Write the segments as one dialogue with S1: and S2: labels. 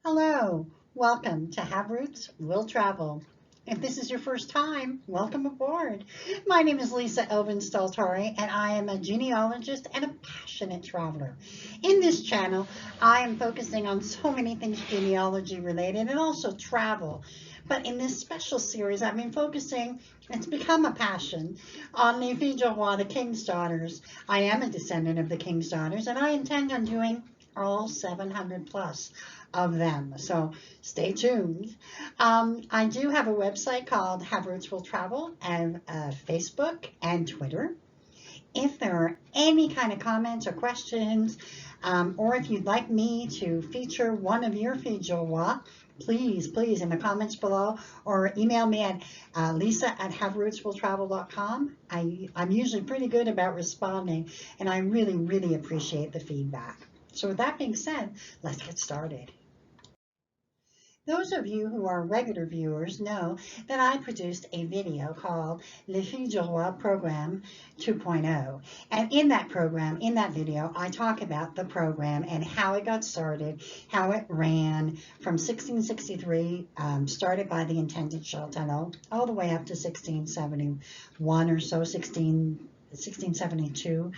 S1: Hello, welcome to Have Roots, Will Travel. If this is your first time, welcome aboard. My name is Lisa Elvin-Staltari, and I am a genealogist and a passionate traveler. In this channel, I am focusing on so many things genealogy related and also travel. But in this special series, I've been focusing, it's become a passion, on the Filles du Roi, the King's Daughters. I am a descendant of the King's Daughters, and I intend on doing all 700 plus of them. So stay tuned. I do have a website called Have Roots Will Travel and Facebook and Twitter. If there are any kind of comments or questions, or if you'd like me to feature one of your Filles du Roi, please in the comments below, or email me at lisa@haverootswilltravel.com. I'm usually pretty good about responding, and I really appreciate the feedback. So with that being said, let's get started. Those of you who are regular viewers know that I produced a video called Le Filles du Roi Program 2.0. And in that program, in that video, I talk about the program and how it got started, how it ran from 1663, started by the intendant Chateau, all the way up to 1671 or so, 1672.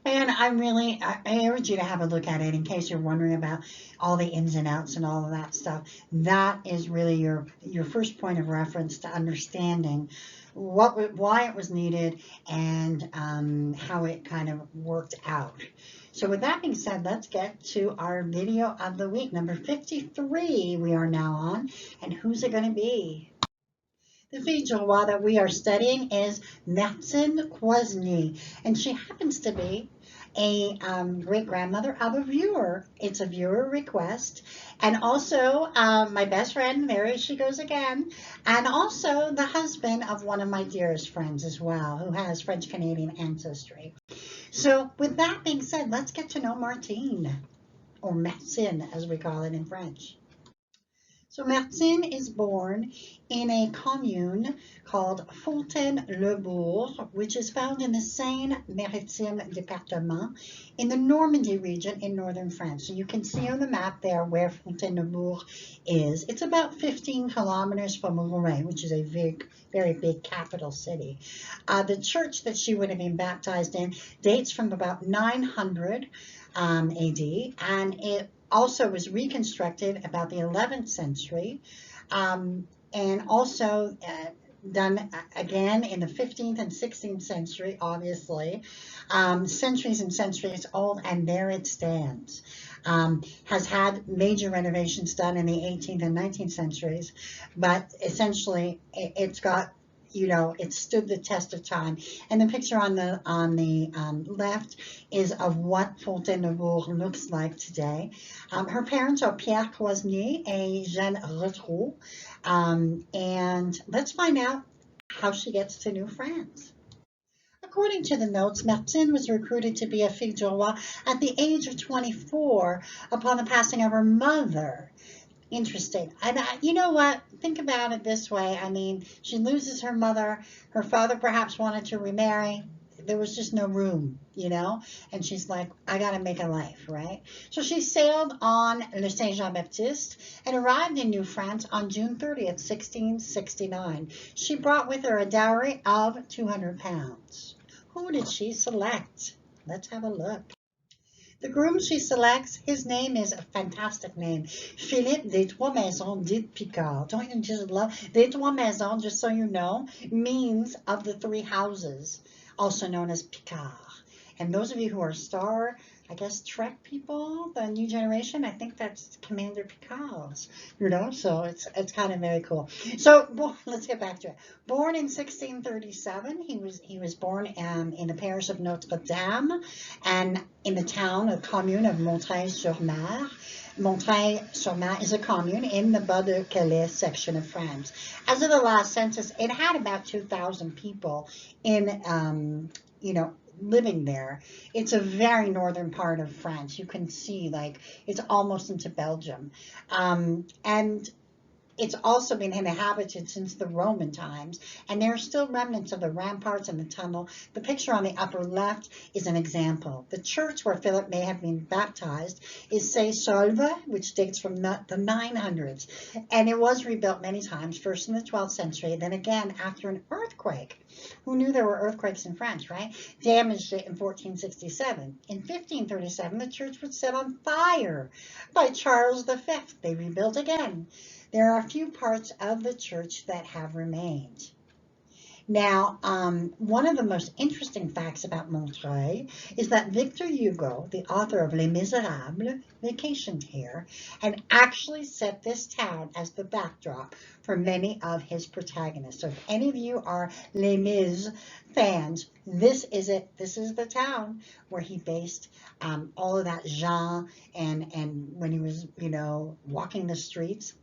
S1: And I urge you to have a look at it in case you're wondering about all the ins and outs and all of that stuff. That is really your first point of reference to understanding why it was needed and how it kind of worked out. So with that being said, let's get to our video of the week. Number 53 we are now on. And who's it going to be? The Filles du Roi that we are studying is Martine Crosnier, and she happens to be a great-grandmother of a viewer. It's a viewer request, and also my best friend, there she goes again, and also the husband of one of my dearest friends as well, who has French-Canadian ancestry. So with that being said, let's get to know Martine, or Martine as we call it in French. So Martine is born in a commune called Fontaine-le-Bourg, which is found in the Seine-Maritime Département in the Normandy region in northern France. So you can see on the map there where Fontaine-le-Bourg is. It's about 15 kilometers from Rouen, which is a very big capital city. The church that she would have been baptized in dates from about 900 AD, and it also was reconstructed about the 11th century, and also done again in the 15th and 16th century, obviously. Centuries and centuries old, and there it stands. Has had major renovations done in the 18th and 19th centuries, but essentially it's got, it stood the test of time. And the picture on the left is of what Fontaine-le-Bourg looks like today. Her parents are Pierre Crosnier and Jeanne Rotrou. And let's find out how she gets to New France. According to the notes, Martine was recruited to be a Filles du Roi at the age of 24 upon the passing of her mother. Interesting. And you know what? Think about it this way. I mean, she loses her mother. Her father perhaps wanted to remarry. There was just no room, and she's like, I got to make a life, right? So she sailed on Le Saint Jean-Baptiste and arrived in New France on June 30th, 1669. She brought with her a dowry of 200 pounds. Who did she select? Let's have a look. The groom she selects, his name is a fantastic name, Philippe des Trois Maisons dit Picard. Don't you just love des Trois Maisons, just so you know, means of the three houses, also known as Picard. And those of you who are Star, I guess, Trek people, the new generation, I think that's Commander Picard's, so it's kind of very cool. So let's get back to it. Born in 1637, he was born in the parish of Notre Dame and in the town of commune of Montreuil-sur-Mer. Montreuil-sur-Mer is a commune in the Bas-de-Calais section of France. As of the last census, it had about 2,000 people in, living there. It's a very northern part of France. You can see, it's almost into Belgium. And It's also been inhabited since the Roman times, and there are still remnants of the ramparts and the tunnel. The picture on the upper left is an example. The church where Philip may have been baptized is Saint-Saulve, which dates from the 900s, and it was rebuilt many times, first in the 12th century, then again after an earthquake. Who knew there were earthquakes in France, right? Damaged it in 1467. In 1537, the church was set on fire by Charles V. They rebuilt again. There are a few parts of the church that have remained. Now, one of the most interesting facts about Montreuil is that Victor Hugo, the author of Les Miserables, vacationed here and actually set this town as the backdrop for many of his protagonists. So if any of you are Les Mis fans, this is it. This is the town where he based all of that Jean and when he was, walking the streets.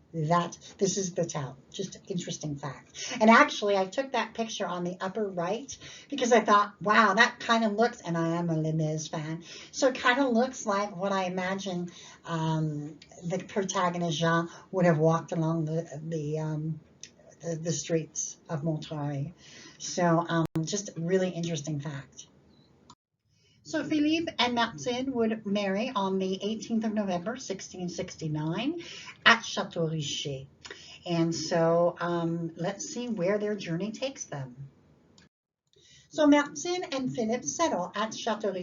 S1: This is the town. Just interesting fact. And actually, I took that picture on the upper right because I thought, wow, that kind of looks, and I am a Les Mis fan, so it kind of looks like what I imagine the protagonist Jean would have walked along the streets of Montreuil. So just a really interesting fact. So Philippe and Martine would marry on the 18th of November, 1669 at Chateau. And so let's see where their journey takes them. So Martine and Philippe settle at Chateau,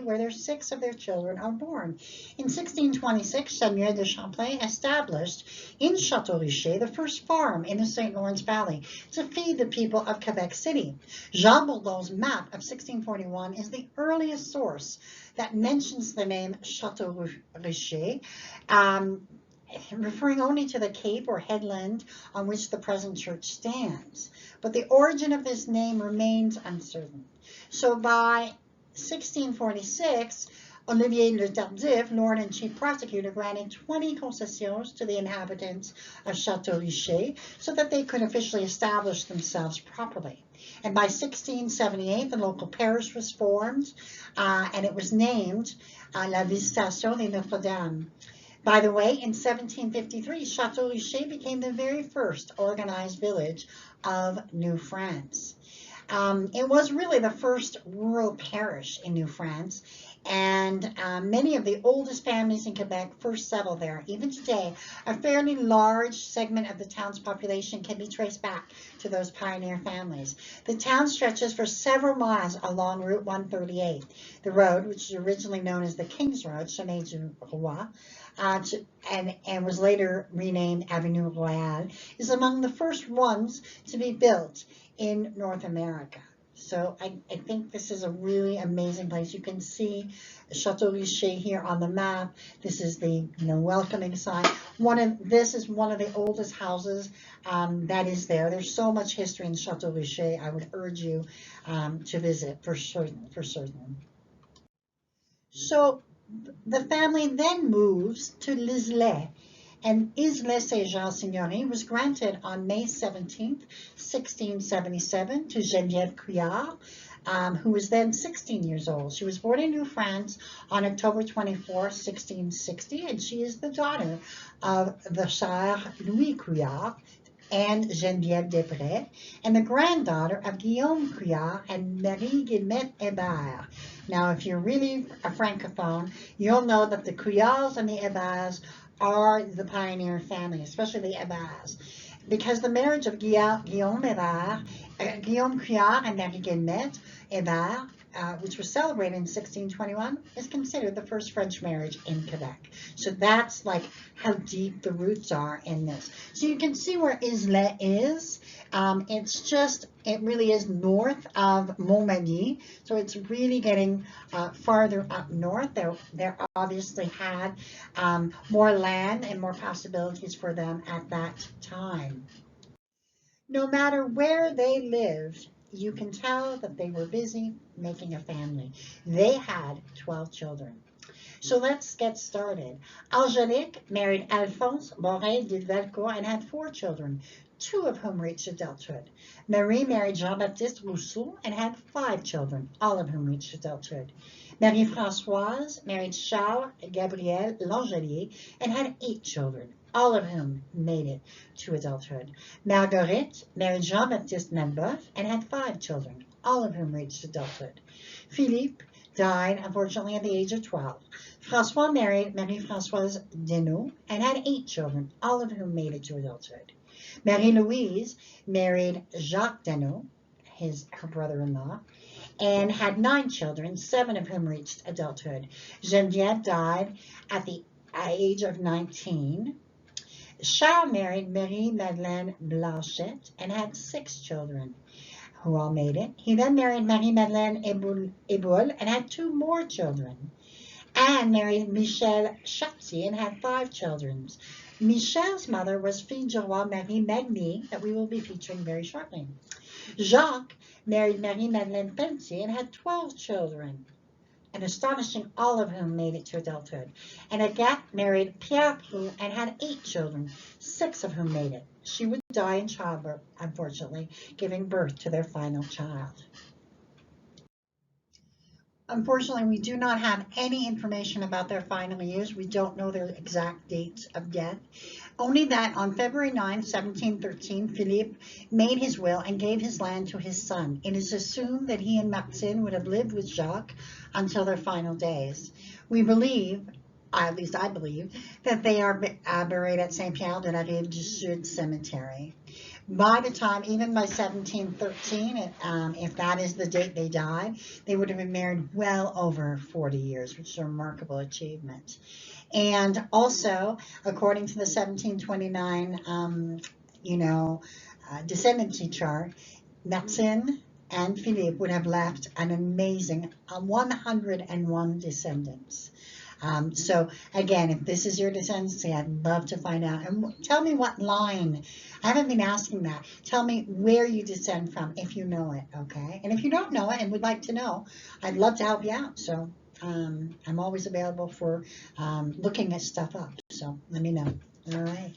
S1: where 6 of their children are born. In 1626, Samuel de Champlain established in Chateau the first farm in the St. Lawrence Valley to feed the people of Quebec City. Jean Bourdon's map of 1641 is the earliest source that mentions the name Chateau Richer, referring only to the cape or headland on which the present church stands. But the origin of this name remains uncertain. So by 1646, Olivier Le Tardif, Lord and Chief Prosecutor, granted 20 concessions to the inhabitants of Chateau Richer so that they could officially establish themselves properly. And by 1678, the local parish was formed, and it was named La Visitation de Notre-Dame. By the way, in 1753, Chateau Richer became the very first organized village of New France. It was really the first rural parish in New France, and many of the oldest families in Quebec first settled there. Even today, a fairly large segment of the town's population can be traced back to those pioneer families. The town stretches for several miles along Route 138. The road, which was originally known as the King's Road, Chemin du Roi, and was later renamed Avenue Royale, is among the first ones to be built in North America. So I think this is a really amazing place. You can see Chateau Richer here on the map. This is the welcoming sign. This is one of the oldest houses that is there. There's so much history in Chateau Richer. I would urge you to visit for certain. So the family then moves to L'Islet, and Islet Saint-Jean Seigneurie was granted on May 17th, 1677 to Geneviève Couillard, who was then 16 years old. She was born in New France on October 24, 1660, and she is the daughter of the Sire Louis Couillard and Geneviève Desprez, and the granddaughter of Guillaume Couillard and Marie Guillemette Hébert. Now, if you're really a francophone, you'll know that the Couillards and the Héberts are the pioneer family, especially the Héberts, because the marriage of Guillaume Couillard and Marie Guillemette Hébert, which was celebrated in 1621, is considered the first French marriage in Quebec. So that's like how deep the roots are in this. So you can see where Islet is. It really is north of Montmagny. So it's really getting farther up north. They obviously had more land and more possibilities for them at that time. No matter where they lived, you can tell that they were busy making a family. They had 12 children. So let's get started. Angélique married Alphonse Morel de Valcourt and had 4 children, 2 of whom reached adulthood. Marie married Jean-Baptiste Rousseau and had 5 children, all of whom reached adulthood. Marie-Françoise married Charles Gabriel Langelier and had 8 children, all of whom made it to adulthood. Marguerite married Jean-Baptiste Melboeuf and had 5 children, all of whom reached adulthood. Philippe died, unfortunately, at the age of 12. François married Marie-Françoise Deneau and had 8 children, all of whom made it to adulthood. Marie-Louise married Jacques Deneau, her brother-in-law, and had 9 children, 7 of whom reached adulthood. Geneviève died at the age of 19. Charles married Marie-Madeleine Blanchette and had 6 children, who all made it. He then married Marie-Madeleine Eboul and had 2 more children. Anne married Michel Chapsy and had 5 children. Michel's mother was Fille du Roi Marie Magny, that we will be featuring very shortly. Jacques married Marie-Madeleine Pelletier and had 12 children, an astonishing all of whom made it to adulthood. And Agathe married Pierre Prou and had 8 children, 6 of whom made it. She would die in childbirth, unfortunately, giving birth to their final child. Unfortunately, we do not have any information about their final years. We don't know their exact dates of death. Only that on February 9, 1713, Philippe made his will and gave his land to his son. It is assumed that he and Martine would have lived with Jacques until their final days. We believe, at least I believe, that they are buried at Saint-Pierre de la Rive du Sud Cemetery. By the time, even by 1713, if that is the date they died, they would have been married well over 40 years, which is a remarkable achievement. And also, according to the 1729, descendancy chart, Martine and Philippe would have left an amazing 101 descendants. So again, if this is your descendancy, I'd love to find out. And tell me what line. I haven't been asking that. Tell me where you descend from if you know it, okay? And if you don't know it and would like to know, I'd love to help you out. So I'm always available for looking at stuff up. So let me know. All right.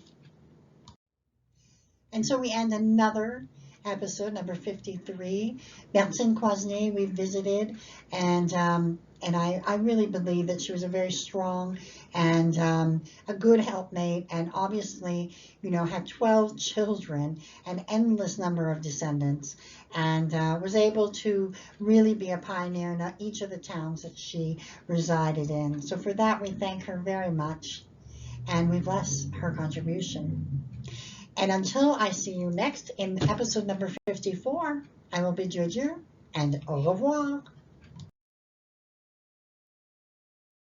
S1: And so we end another episode, number 53. Martine Crosnier we visited, and I really believe that she was a very strong and a good helpmate, and obviously, had 12 children, an endless number of descendants, and was able to really be a pioneer in each of the towns that she resided in. So for that, we thank her very much, and we bless her contribution. And until I see you next in episode number 54, I will bid you adieu and au revoir.